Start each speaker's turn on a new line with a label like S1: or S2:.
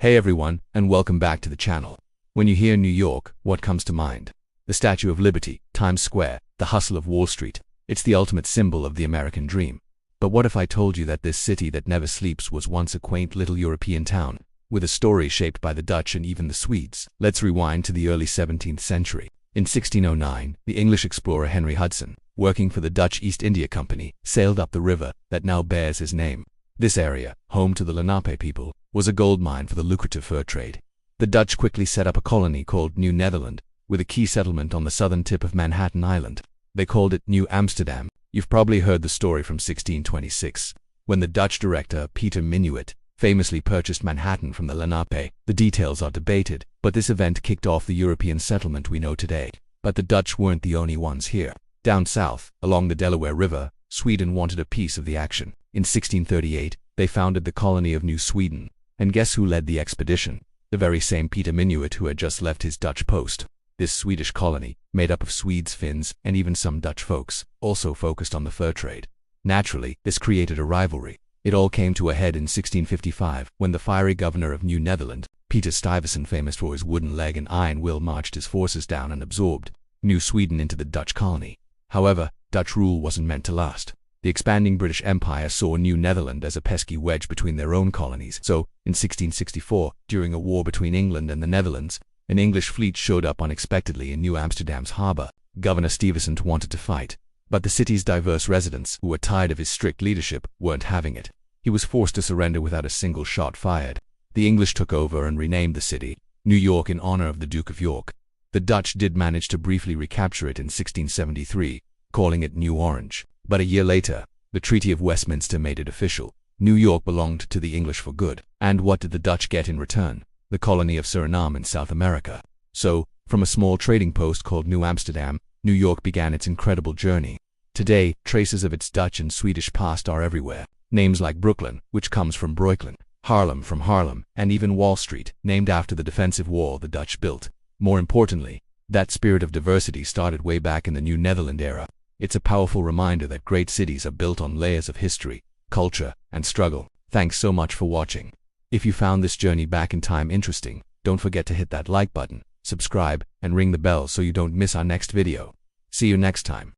S1: Hey everyone, and welcome back to the channel. When you hear New York, what comes to mind? The Statue of Liberty, Times Square, the hustle of Wall Street. It's the ultimate symbol of the American dream. But what if I told you that this city that never sleeps was once a quaint little European town, with a story shaped by the Dutch and even the Swedes? Let's rewind to the early 17th century. In 1609, the English explorer Henry Hudson, working for the Dutch East India Company, sailed up the river that now bears his name. This area, home to the Lenape people, was a gold mine for the lucrative fur trade. The Dutch quickly set up a colony called New Netherland, with a key settlement on the southern tip of Manhattan Island. They called it New Amsterdam. You've probably heard the story from 1626, when the Dutch director Peter Minuit famously purchased Manhattan from the Lenape. The details are debated, but this event kicked off the European settlement we know today. But the Dutch weren't the only ones here. Down south, along the Delaware River, Sweden wanted a piece of the action. In 1638, they founded the colony of New Sweden. And guess who led the expedition? The very same Peter Minuit who had just left his Dutch post. This Swedish colony, made up of Swedes, Finns, and even some Dutch folks, also focused on the fur trade. Naturally, this created a rivalry. It all came to a head in 1655, when the fiery governor of New Netherland, Peter Stuyvesant, famous for his wooden leg and iron will, marched his forces down and absorbed New Sweden into the Dutch colony. However, Dutch rule wasn't meant to last. The expanding British Empire saw New Netherland as a pesky wedge between their own colonies. So, in 1664, during a war between England and the Netherlands, an English fleet showed up unexpectedly in New Amsterdam's harbor. Governor Stuyvesant wanted to fight, but the city's diverse residents, who were tired of his strict leadership, weren't having it. He was forced to surrender without a single shot fired. The English took over and renamed the city New York in honor of the Duke of York. The Dutch did manage to briefly recapture it in 1673, calling it New Orange. But a year later, the Treaty of Westminster made it official. New York belonged to the English for good. And what did the Dutch get in return? The colony of Suriname in South America. So, from a small trading post called New Amsterdam, New York began its incredible journey. Today, traces of its Dutch and Swedish past are everywhere. Names like Brooklyn, which comes from Breukelen, Harlem from Harlem, and even Wall Street, named after the defensive wall the Dutch built. More importantly, that spirit of diversity started way back in the New Netherland era. It's a powerful reminder that great cities are built on layers of history, culture, and struggle. Thanks so much for watching. If you found this journey back in time interesting, don't forget to hit that like button, subscribe, and ring the bell so you don't miss our next video. See you next time.